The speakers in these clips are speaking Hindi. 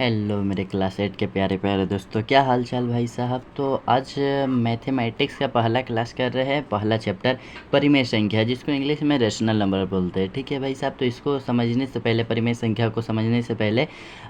हेलो मेरे क्लास 8 के प्यारे प्यारे दोस्तों, क्या हाल चाल भाई साहब। तो आज मैथमेटिक्स का पहला क्लास कर रहे हैं, पहला चैप्टर परिमेय संख्या, जिसको इंग्लिश में रेशनल नंबर बोलते हैं। ठीक है भाई साहब, तो इसको समझने से पहले, परिमेय संख्या को समझने से पहले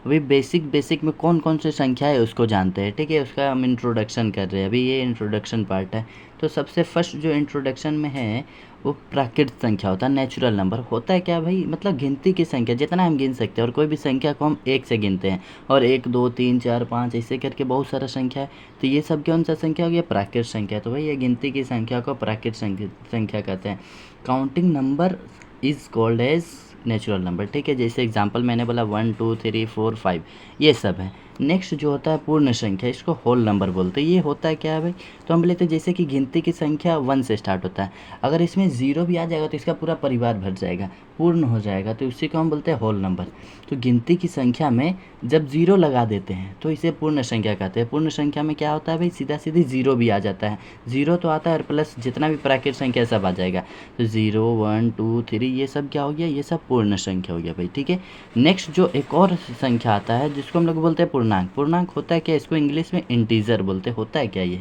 अभी बेसिक में कौन कौन सी संख्या है उसको जानते हैं। ठीक है, उसका हम इंट्रोडक्शन कर रहे हैं, अभी ये इंट्रोडक्शन पार्ट है। तो सबसे फर्स्ट जो इंट्रोडक्शन में है वो प्राकृत संख्या होता है, नेचुरल नंबर होता है। क्या भाई, मतलब गिनती की संख्या, जितना हम गिन सकते हैं, और कोई भी संख्या को हम एक से गिनते हैं, और 1 2 3 4 5 ऐसे करके बहुत सारा संख्या है। तो ये सब कौन सा संख्या हो गया? प्राकृत संख्या। तो भाई ये गिनती की संख्या को प्राकृत संख्या कहते हैं। Counting number is called as natural number. ठीक है, जैसे एग्जांपल मैंने बोला 1 2 3 4 5 ये सब है। नेक्स्ट जो होता है पूर्ण संख्या, इसको होल नंबर बोलते हैं। ये होता है क्या है भाई? तो हम लेते हैं जैसे कि गिनती की संख्या 1 से स्टार्ट होता है, अगर इसमें 0 भी आ जाएगा तो इसका पूरा परिवार भर जाएगा, पूर्ण हो जाएगा, तो उसी को हम बोलते हैं होल नंबर। तो गिनती की संख्या में जब 0 लगा देते हैं तो इसे पूर्ण संख्या कहते हैं। पूर्ण संख्या में क्या होता है भाई? सीधा सीधी 0 भी आ जाता है, 0 तो आता है और प्लस जितना भी प्राकृत संख्या सब आ जाएगा। तो 0 1 2 3 ये सब क्या हो गया? ये सब पूर्ण संख्या हो गया भाई। ठीक है, नेक्स्ट जो एक और संख्या आता है जिसको हम लोग बोलते हैं पूर्णांक। पूर्णांक होता है क्या? इसको इंग्लिश में इंटीजर बोलते हैं। होता है क्या ये?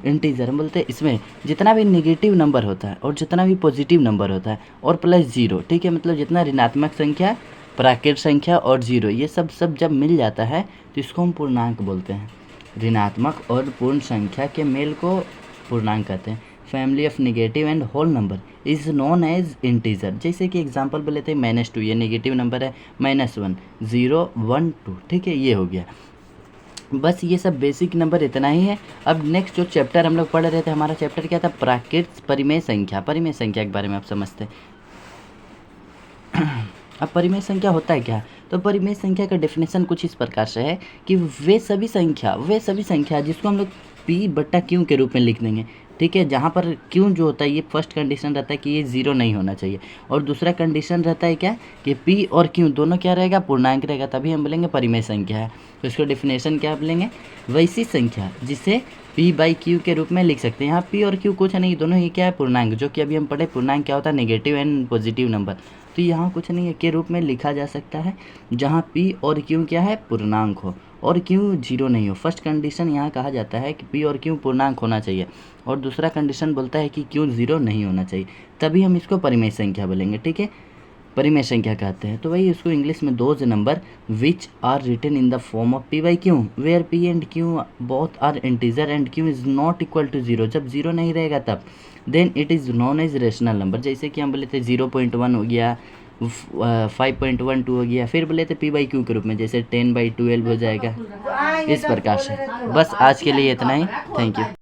इंटीजर हम बोलते हैं इसमें जितना भी नेगेटिव नंबर होता है और जितना भी पॉजिटिव नंबर होता है और प्लस 0। ठीक है, मतलब जितना ऋणात्मक संख्या, प्राकृत संख्या और 0 ये सब जब मिल जाता है तो इसको हम पूर्णांक बोलते हैं। ऋणात्मक और पूर्ण संख्या के मेल को पूर्णांक कहते हैं। Family of negative and whole number is known as integer. जैसे कि एग्जांपल बोले थे -2, ये नेगेटिव नंबर है, -1 0 1 2। ठीक है, ये हो गया। बस ये सब बेसिक नंबर इतना ही है। अब नेक्स्ट जो चैप्टर हम लोग पढ़ रहे थे, हमारा चैप्टर क्या था? प्राकृत परिमेय संख्या। परिमेय संख्या के बारे में आप समझते हैं। अब परिमेय संख्या होता है क्या? तो परिमेय संख्या का डेफिनेशन कुछ इस प्रकार से है कि वे सभी संख्या जिसको हम लोग P/Q के रूप में लिख देंगे। ठीक है, जहाँ पर Q जो होता है ये फर्स्ट कंडीशन रहता है कि ये 0 नहीं होना चाहिए, और दूसरा कंडीशन रहता है क्या कि P और Q दोनों क्या रहेगा? पूर्णांक रहेगा, तभी हम बोलेंगे परिमेय संख्या है। तो इसको डेफिनेशन क्या बोलेंगे? वैसी संख्या जिसे P/Q के रूप में लिख सकते हैं। यहाँ P और Q कुछ नहीं, दोनों ही क्या है? पूर्णांक। जो कि अभी हम पढ़े पूर्णांक क्या होता है? Negative and positive number. तो यहाँ कुछ नहीं है, के रूप में लिखा जा सकता है जहाँ P और Q क्या है? पूर्णांक हो, और Q 0 नहीं हो। फर्स्ट कंडीशन यहाँ कहा जाता है कि P और Q पूर्णांक होना चाहिए, और दूसरा कंडीशन बोलता है कि Q 0 नहीं होना चाहिए, तभी हम इसको परिमेय संख्या बोलेंगे। ठीक है, परिमेय संख्या कहते हैं। तो वही इसको इंग्लिश में those number which are written in the form of P/Q where P and Q both are integer and Q is not equal to 0। जब 0 नहीं रहेगा तब then it is known as rational number. जैसे कि हम बोले थे 0.1 हो गया, 5.12 हो गया, फिर बोले थे P/Q के रूप में, जैसे 10/12 हो जाएगा, इस प्रकार से। बस आज के लिए इतना ही। Thank you.